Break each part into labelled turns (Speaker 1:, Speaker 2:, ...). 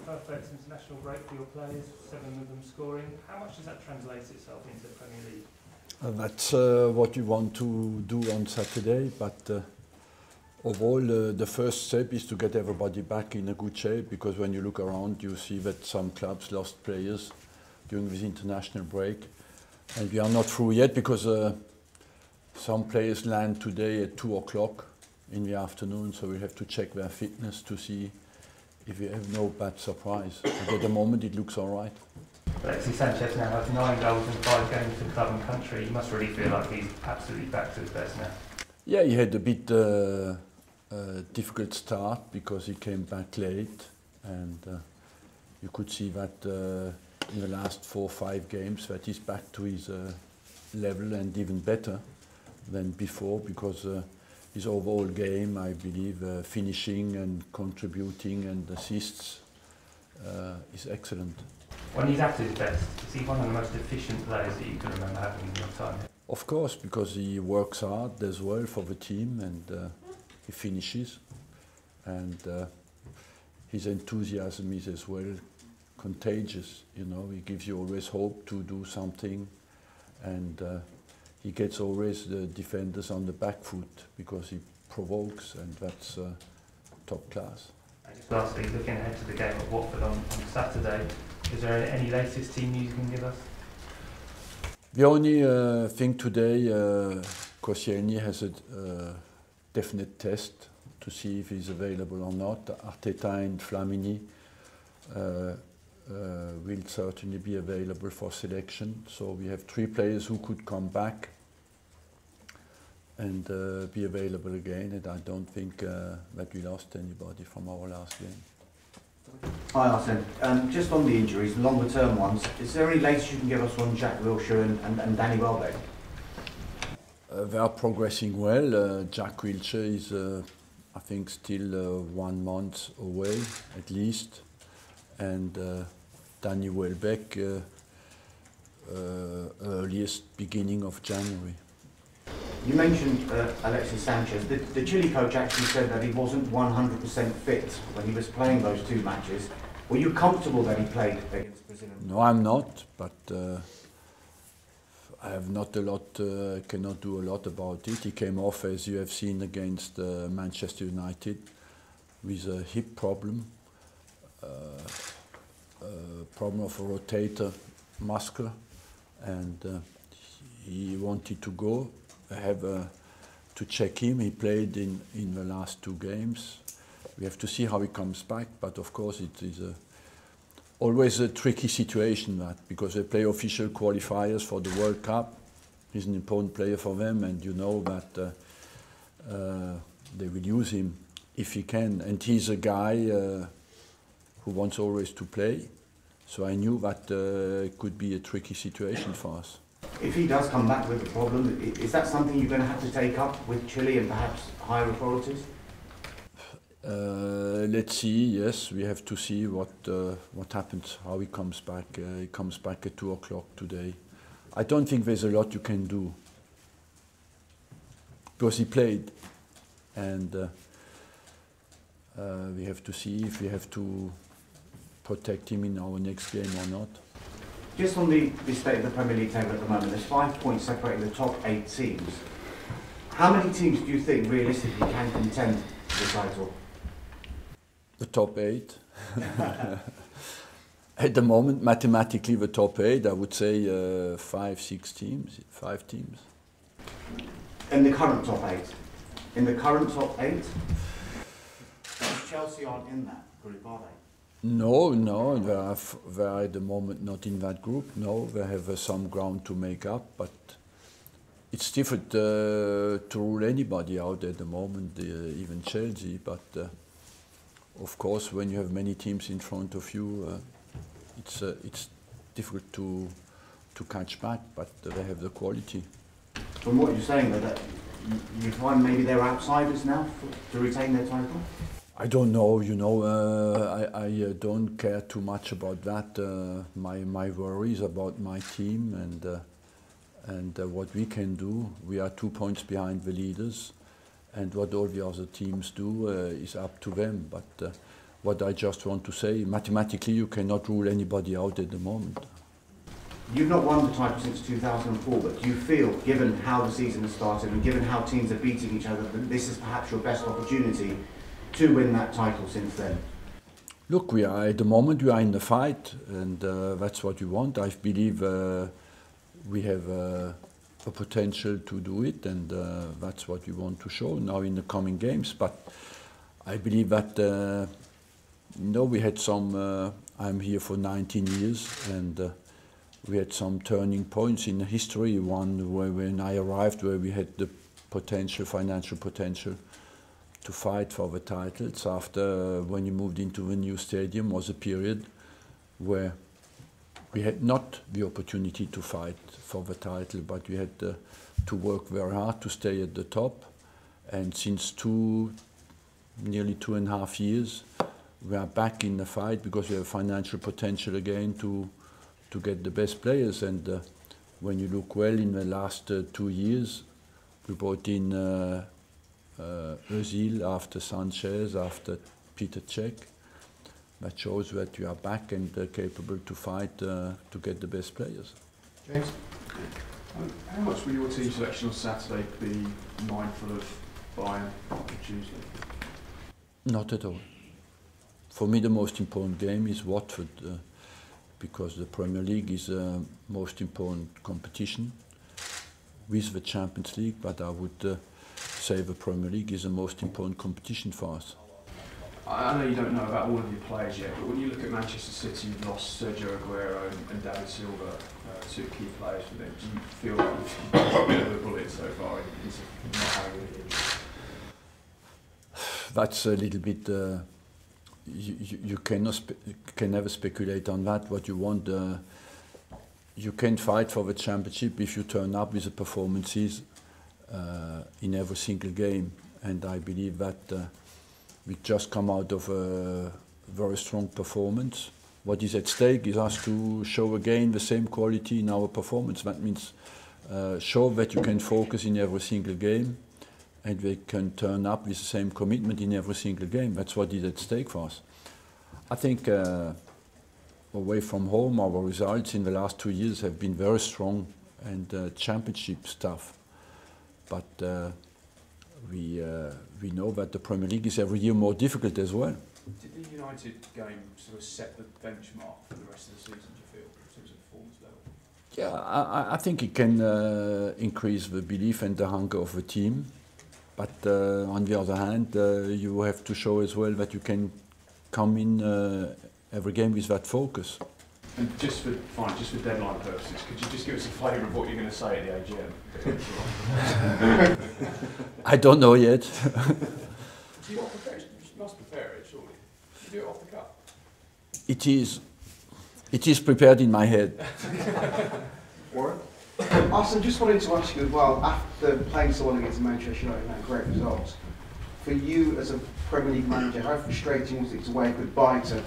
Speaker 1: perfect international break for your players, 7 of them scoring. How much does that translate itself into the Premier League?
Speaker 2: That's what we want to do on Saturday, but overall the first step is to get everybody back in a good shape, because when you look around you see that some clubs lost players during this international break, and we are not through yet because some players land today at 2 o'clock in the afternoon, so we have to check their fitness to see if we have no bad surprise. But at the moment it looks all right.
Speaker 1: Alexis Sanchez now has 9 goals in 5 games for club and country. You must really feel like he's absolutely back to his best now.
Speaker 2: Yeah, he had a bit difficult start because he came back late, and you could see that in the last 4 or 5 games that he's back to his level and even better than before, because his overall game, I believe, finishing and contributing and assists is excellent.
Speaker 1: When he's at his best, is he one of the most efficient players that you can remember having in your time?
Speaker 2: Of course, because he works hard as well for the team, and he finishes, and his enthusiasm is as well contagious. You know, he gives you always hope to do something, and he gets always the defenders on the back foot because he provokes, and that's top class.
Speaker 1: And just lastly, looking ahead to the game at Watford on Saturday, is there any latest team news you can give us?
Speaker 2: The only thing today, Koscielny has a definite test to see if he's available or not. Arteta and Flamini will certainly be available for selection. So we have 3 players who could come back and be available again, and I don't think that we lost anybody from our last game.
Speaker 3: Hi Arsene, just on the injuries, longer term ones, is there any latest you can give us on Jack Wilshere and Danny Welbeck?
Speaker 2: They are progressing well. Jack Wilshere is, I think, still 1 month away at least, and Danny Welbeck earliest beginning of January.
Speaker 3: You mentioned Alexis Sanchez. The Chile coach actually said that he wasn't 100% fit when he was playing those 2 matches. Were you comfortable that he played against Brazil?
Speaker 2: No, I'm not, but I have not a lot, cannot do a lot about it. He came off, as you have seen, against Manchester United with a hip problem, problem of a rotator muscle, and he wanted to go. I have to check him. He played in the last 2 games. We have to see how he comes back, but of course it is always a tricky situation, that because they play official qualifiers for the World Cup. He's an important player for them, and you know that they will use him if he can. And he's a guy who wants always to play, so I knew that it could be a tricky situation for us.
Speaker 3: If he does come back with a problem, is that something you're going to have to take up with Chile and perhaps higher authorities?
Speaker 2: Let's see. Yes, we have to see what happens, how he comes back. He comes back at 2 o'clock today. I don't think there's a lot you can do because he played, and we have to see if we have to protect him in our next game or not.
Speaker 3: Just on the state of the Premier League table at the moment, there's 5 points separating the top 8 teams. How many teams do you think realistically can contend for the title?
Speaker 2: The top 8. At the moment, mathematically, the top 8, I would say 5 teams.
Speaker 3: In the current top 8? In the current top 8? Chelsea aren't in that group, are they?
Speaker 2: No, they are at the moment not in that group. No, they have some ground to make up, but it's difficult to rule anybody out at the moment, even Chelsea. But of course, when you have many teams in front of you, it's difficult to catch back. But they have the quality.
Speaker 3: From what you're saying, that you find maybe they're outsiders now to retain their title?
Speaker 2: I don't know, you know, I don't care too much about that. My worry is about my team and what we can do. We are 2 points behind the leaders, and what all the other teams do is up to them. But what I just want to say. Mathematically, you cannot rule anybody out at the moment.
Speaker 3: You've not won the title since 2004, but do you feel, given how the season has started and given how teams are beating each other, that this is perhaps your best opportunity to win that title since then?
Speaker 2: Look, we are at the moment we are in the fight, and that's what we want. I believe we have a potential to do it, and that's what we want to show now in the coming games. But I believe that we had some. I'm here for 19 years, and we had some turning points in history. One where when I arrived, where we had the potential, financial potential, to fight for the titles. After when you moved into the new stadium, was a period where we had not the opportunity to fight for the title, but we had to work very hard to stay at the top. And since nearly 2.5 years, we are back in the fight because we have financial potential again to get the best players. And when you look well in the last 2 years, we brought in Özil after Sanchez, after Peter Cech. That shows that you are back and capable to fight to get the best players.
Speaker 4: James, how much will your team selection on Saturday be mindful of Bayern on Tuesday?
Speaker 2: Not at all. For me, the most important game is Watford, because the Premier League is the most important competition with the Champions League, but I would say the Premier League is the most important competition for us.
Speaker 4: I know you don't know about all of your players yet, but when you look at Manchester City, you've lost Sergio Aguero and David Silva, two key players for them. Do you feel like you've got a bit of a bullet so far into not having it?
Speaker 2: That's a little bit. You can never speculate on that. What you want, you can fight for the championship if you turn up with the performances in every single game, and I believe that we just come out of a very strong performance. What is at stake is us to show again the same quality in our performance. That means show that you can focus in every single game, and we can turn up with the same commitment in every single game. That's what is at stake for us. I think away from home, our results in the last 2 years have been very strong and championship stuff. But we know that the Premier League is every year more difficult as well.
Speaker 4: Did the United game sort of set the benchmark for the rest of the season, do you feel, in terms of performance level?
Speaker 2: Yeah, I think it can increase the belief and the hunger of the team. But on the other hand, you have to show as well that you can come in every game with that focus.
Speaker 4: And just for deadline purposes, could you just give us a flavour of what you're going to say at the AGM?
Speaker 2: I don't know yet.
Speaker 4: You not prepare? You must prepare it, surely. You do it off the cuff.
Speaker 2: It is prepared in my head.
Speaker 5: Warren? Arsene, just wanted to ask you as well, after playing so well against Manchester United and that great result, for you as a Premier League manager, how frustrating was it to wave goodbye to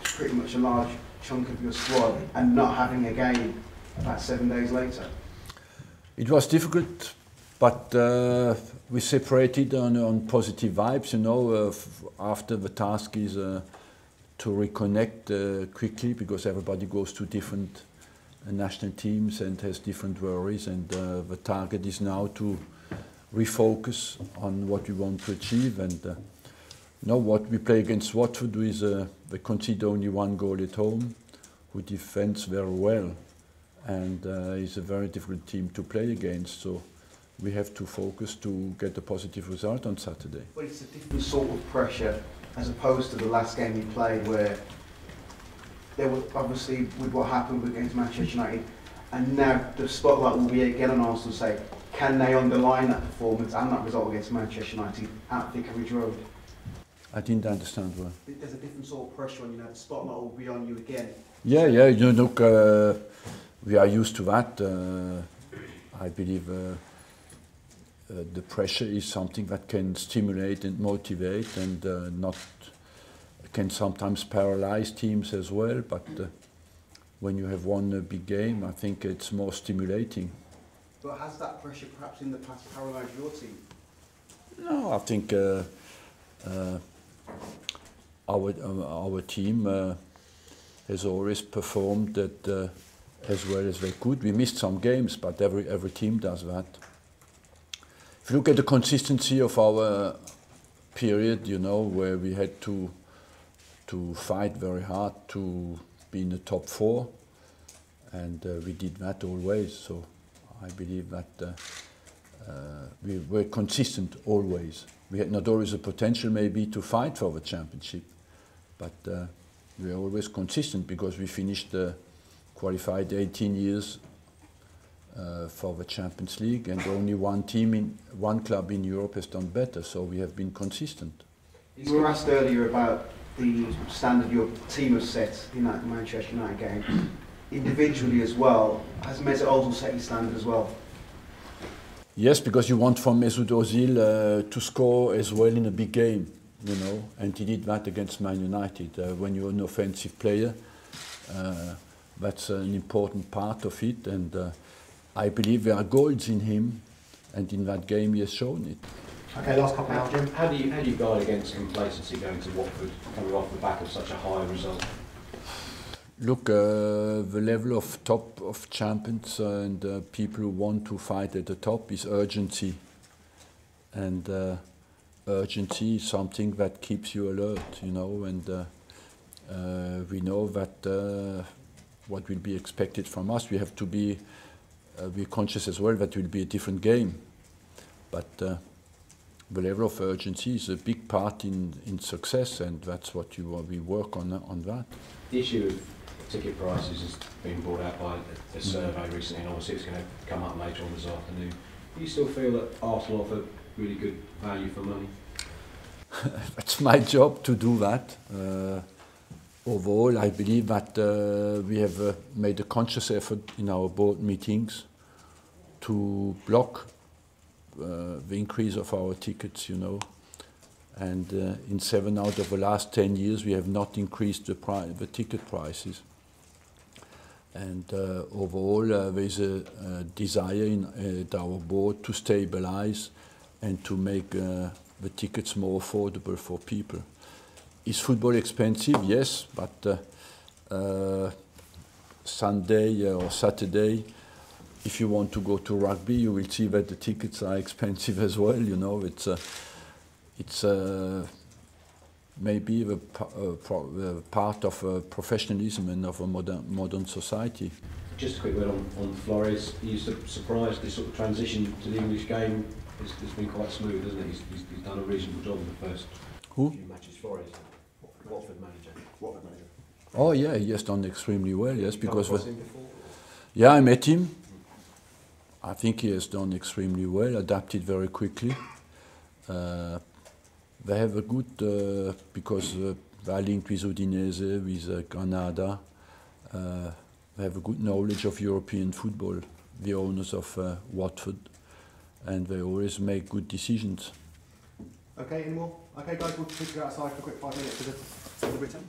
Speaker 5: pretty much a large chunk of your squad and not having a game about 7 days later?
Speaker 2: It was difficult, but we separated on positive vibes, you know. After the task is to reconnect quickly, because everybody goes to different national teams and has different worries, and the target is now to refocus on what we want to achieve. And now what we play against Watford is they concede only 1 goal at home, who defends very well, and is a very difficult team to play against. So we have to focus to get a positive result on Saturday.
Speaker 5: But it's a different sort of pressure as opposed to the last game you played, where there was obviously with what happened against Manchester United, and now the spotlight will be again on Arsenal. Say, can they underline that performance and that result against Manchester United at Vicarage Road?
Speaker 2: I didn't understand well.
Speaker 5: There's a different sort of pressure on you now. The spotlight will be on you again.
Speaker 2: Yeah, you look, we are used to that. I believe the pressure is something that can stimulate and motivate, and not can sometimes paralyze teams as well. But when you have won a big game, I think it's more stimulating.
Speaker 5: But has that pressure perhaps in the past paralysed your team?
Speaker 2: No, I think our team has always performed that as well as they could. We missed some games, but every team does that. If you look at the consistency of our period, you know, where we had to fight very hard to be in the top 4, and we did that always. So I believe that we were consistent always. We had not always the potential maybe to fight for the championship, but we were always consistent because we finished qualified 18 years for the Champions League, and only one club in Europe has done better, so we have been consistent.
Speaker 5: You were asked earlier about the standard your team has set in that Manchester United game. Individually as well, has Mesut Ozil set his standard as well?
Speaker 2: Yes, because you want from Mesut Ozil to score as well in a big game, you know, and he did that against Man United. When you're an offensive player, that's an important part of it, and I believe there are goals in him, and in that game he has shown it.
Speaker 6: Okay, last couple now, Jim.
Speaker 7: How do you guard against complacency going to Watford, coming off the back of such a high result?
Speaker 2: Look, the level of top of champions and people who want to fight at the top is urgency, and urgency is something that keeps you alert, you know, and we know that what will be expected from us. We have to be we're conscious as well that it will be a different game, but the level of urgency is a big part in success, and that's what we work on that.
Speaker 7: The issue of ticket prices has been brought out by a survey recently, and obviously it's going to come up later on this afternoon. Do you still feel that Arsenal offer really good value for money?
Speaker 2: It's my job to do that. Overall, I believe that we have made a conscious effort in our board meetings to block the increase of our tickets, you know. And in 7 out of the last 10 years, we have not increased the ticket prices. And overall, there is a desire in our board to stabilize and to make the tickets more affordable for people. Is football expensive? Yes, but Sunday or Saturday, if you want to go to rugby, you will see that the tickets are expensive as well. You know, it's maybe the part of professionalism and of a modern society.
Speaker 7: Just a quick word on Flores. Are you surprised this sort of transition to the English game has been quite smooth, hasn't it? He's done a reasonable job in the first few matches. Flores, Watford manager.
Speaker 2: Oh yeah, he has done extremely well. Yes, because yeah, I met him. I think he has done extremely well, adapted very quickly. They have a good, because they are linked with Udinese, with Granada, they have a good knowledge of European football, the owners of Watford, and they always make good decisions.
Speaker 6: Okay, any more? Okay guys, we'll go outside for a quick 5 minutes for the Britain.